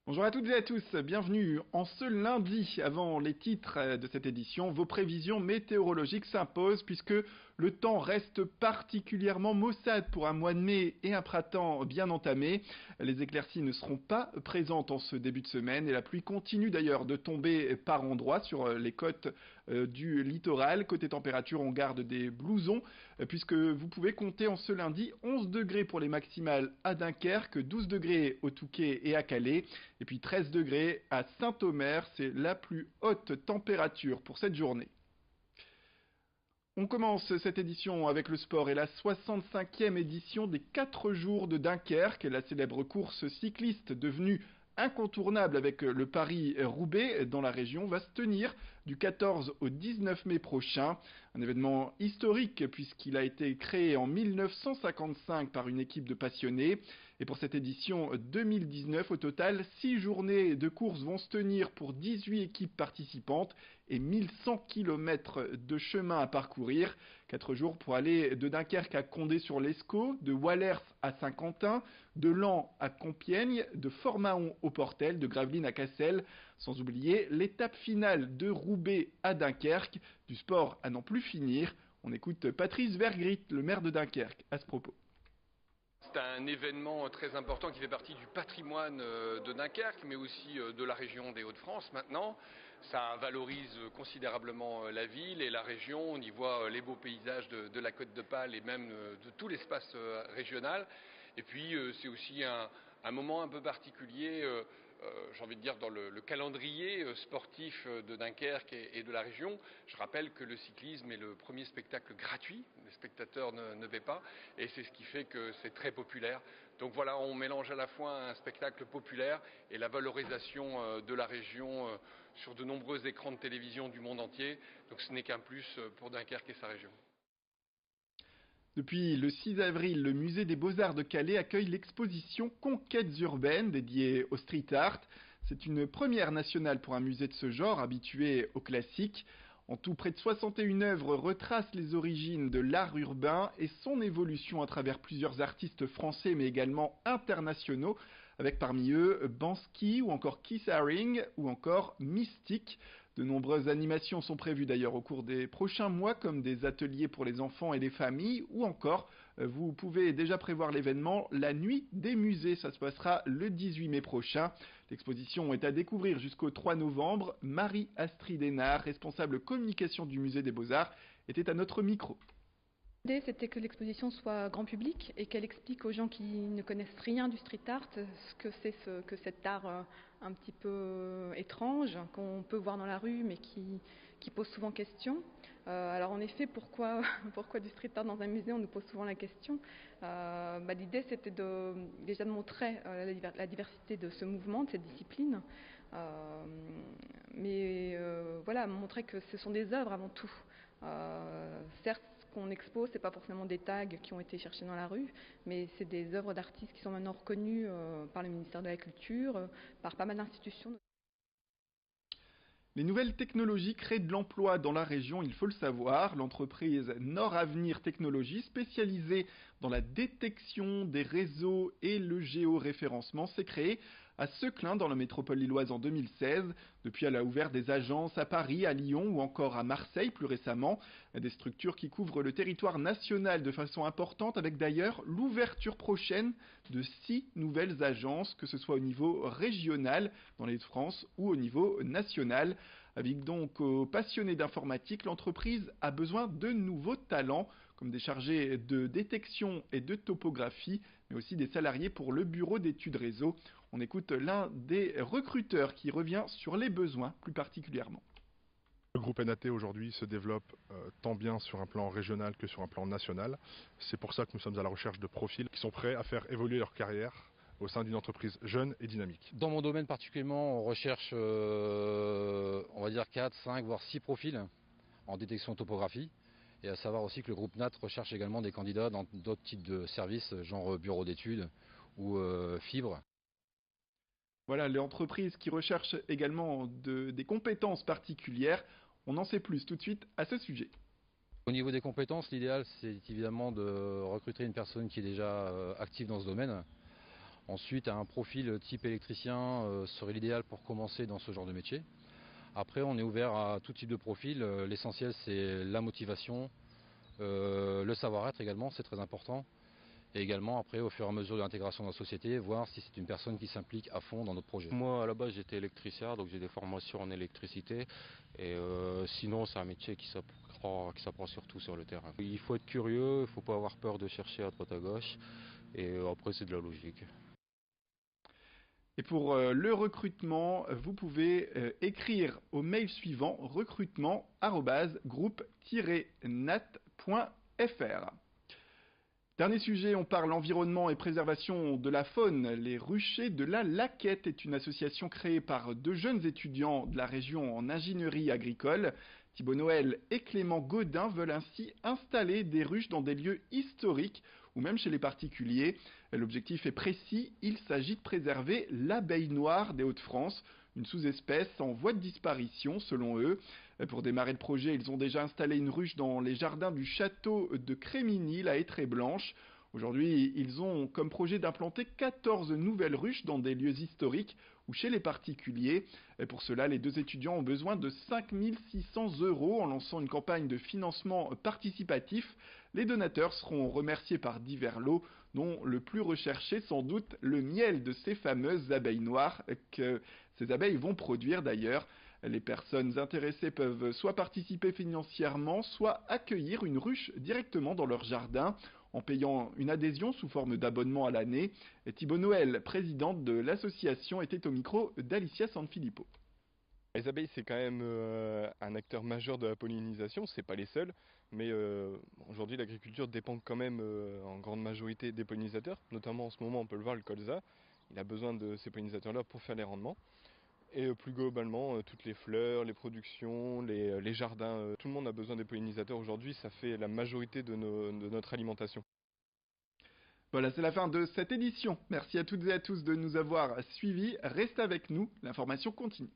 Bonjour à toutes et à tous, bienvenue en ce lundi. Avant les titres de cette édition, vos prévisions météorologiques s'imposent puisque le temps reste particulièrement maussade pour un mois de mai et un printemps bien entamé. Les éclaircies ne seront pas présentes en ce début de semaine et la pluie continue d'ailleurs de tomber par endroits sur les côtes du littoral. Côté température, on garde des blousons puisque vous pouvez compter en ce lundi 11 degrés pour les maximales à Dunkerque, 12 degrés au Touquet et à Calais. Et puis 13 degrés à Saint-Omer, c'est la plus haute température pour cette journée. On commence cette édition avec le sport et la 65e édition des 4 jours de Dunkerque, la célèbre course cycliste devenue incontournable avec le Paris-Roubaix dans la région va se tenir du 14 au 19 mai prochain. Un événement historique puisqu'il a été créé en 1955 par une équipe de passionnés. Et pour cette édition 2019, au total, 6 journées de course vont se tenir pour 18 équipes participantes et 1100 km de chemin à parcourir. 4 jours pour aller de Dunkerque à Condé-sur-Lescaut, de Wallers à Saint-Quentin, de Laon à Compiègne, de Fort-Mahon au Portel, de Gravelines à Cassel, sans oublier l'étape finale de Roubaix à Dunkerque, du sport à n'en plus finir. On écoute Patrice Vergrit, le maire de Dunkerque, à ce propos. C'est un événement très important qui fait partie du patrimoine de Dunkerque, mais aussi de la région des Hauts-de-France maintenant. Ça valorise considérablement la ville et la région. On y voit les beaux paysages de la Côte d'Opale et même de tout l'espace régional. Et puis c'est aussi un moment un peu particulier, j'ai envie de dire, dans le calendrier sportif de Dunkerque et de la région. Je rappelle que le cyclisme est le premier spectacle gratuit, les spectateurs ne paient pas, et c'est ce qui fait que c'est très populaire. Donc voilà, on mélange à la fois un spectacle populaire et la valorisation de la région sur de nombreux écrans de télévision du monde entier. Donc ce n'est qu'un plus pour Dunkerque et sa région. Depuis le 6 avril, le musée des Beaux-Arts de Calais accueille l'exposition Conquêtes urbaines dédiée au street art. C'est une première nationale pour un musée de ce genre, habitué au classique. En tout, près de 61 œuvres retracent les origines de l'art urbain et son évolution à travers plusieurs artistes français mais également internationaux, avec parmi eux Banksy ou encore Keith Haring ou encore Mystique. De nombreuses animations sont prévues d'ailleurs au cours des prochains mois, comme des ateliers pour les enfants et les familles, ou encore, vous pouvez déjà prévoir l'événement La Nuit des musées. Ça se passera le 18 mai prochain. L'exposition est à découvrir jusqu'au 3 novembre. Marie-Astrid Hénard, responsable communication du musée des Beaux-Arts, était à notre micro. L'idée, c'était que l'exposition soit grand public et qu'elle explique aux gens qui ne connaissent rien du street art ce que c'est que cet art un petit peu étrange qu'on peut voir dans la rue mais qui pose souvent question. Alors en effet, pourquoi, pourquoi du street art dans un musée? On nous pose souvent la question. L'idée, c'était déjà de montrer la diversité de ce mouvement, de cette discipline. Voilà, montrer que ce sont des œuvres avant tout. Certes, ce qu'on expose, c'est pas forcément des tags qui ont été cherchés dans la rue, mais c'est des œuvres d'artistes qui sont maintenant reconnues par le ministère de la Culture, par pas mal d'institutions. Les nouvelles technologies créent de l'emploi dans la région, il faut le savoir. L'entreprise Nord Avenir Technologies, spécialisée dans la détection des réseaux et le géoréférencement, s'est créée à Seclin, dans la métropole lilloise, en 2016. Depuis, elle a ouvert des agences à Paris, à Lyon ou encore à Marseille plus récemment. Des structures qui couvrent le territoire national de façon importante, avec d'ailleurs l'ouverture prochaine de 6 nouvelles agences, que ce soit au niveau régional dans les Hauts-de-France ou au niveau national. Avec donc aux passionnés d'informatique, l'entreprise a besoin de nouveaux talents, comme des chargés de détection et de topographie, mais aussi des salariés pour le bureau d'études réseau. On écoute l'un des recruteurs qui revient sur les besoins plus particulièrement. Le groupe NAT aujourd'hui se développe tant bien sur un plan régional que sur un plan national. C'est pour ça que nous sommes à la recherche de profils qui sont prêts à faire évoluer leur carrière au sein d'une entreprise jeune et dynamique. Dans mon domaine particulièrement, on recherche, on va dire 4, 5, voire 6 profils en détection topographie. Et à savoir aussi que le groupe NAT recherche également des candidats dans d'autres types de services, genre bureau d'études ou fibre. Voilà, les entreprises qui recherchent également des compétences particulières. On en sait plus tout de suite à ce sujet. Au niveau des compétences, l'idéal c'est évidemment de recruter une personne qui est déjà active dans ce domaine. Ensuite, un profil type électricien serait l'idéal pour commencer dans ce genre de métier. Après, on est ouvert à tout type de profil. L'essentiel, c'est la motivation, le savoir-être également, c'est très important. Et également, après, au fur et à mesure de l'intégration dans la société, voir si c'est une personne qui s'implique à fond dans notre projet. Moi, à la base, j'étais électricien, donc j'ai des formations en électricité. Et sinon, c'est un métier qui s'apprend surtout sur le terrain. Il faut être curieux, il ne faut pas avoir peur de chercher à droite à gauche. Et après, c'est de la logique. Et pour le recrutement, vous pouvez écrire au mail suivant recrutement@groupe-nat.fr. Dernier sujet, on parle environnement et préservation de la faune. Les Ruchers de la Laquette est une association créée par deux jeunes étudiants de la région en ingénierie agricole. Thibaut Noël et Clément Gaudin veulent ainsi installer des ruches dans des lieux historiques ou même chez les particuliers. L'objectif est précis, il s'agit de préserver l'abeille noire des Hauts-de-France, une sous-espèce en voie de disparition selon eux. Pour démarrer le projet, ils ont déjà installé une ruche dans les jardins du château de Créminil à Étré-Blanche. Aujourd'hui, ils ont comme projet d'implanter 14 nouvelles ruches dans des lieux historiques ou chez les particuliers. Et pour cela, les deux étudiants ont besoin de 5 600 € en lançant une campagne de financement participatif. Les donateurs seront remerciés par divers lots, dont le plus recherché sans doute le miel de ces fameuses abeilles noires que ces abeilles vont produire d'ailleurs. Les personnes intéressées peuvent soit participer financièrement, soit accueillir une ruche directement dans leur jardin en payant une adhésion sous forme d'abonnement à l'année. Thibaut Noël, présidente de l'association, était au micro d'Alicia Sanfilippo. Les abeilles, c'est quand même un acteur majeur de la pollinisation, c'est pas les seuls, mais aujourd'hui l'agriculture dépend quand même en grande majorité des pollinisateurs, notamment en ce moment on peut le voir, le colza, il a besoin de ces pollinisateurs-là pour faire les rendements. Et plus globalement, toutes les fleurs, les productions, les jardins, tout le monde a besoin des pollinisateurs aujourd'hui, ça fait la majorité de notre alimentation. Voilà, c'est la fin de cette édition. Merci à toutes et à tous de nous avoir suivis. Restez avec nous, l'information continue.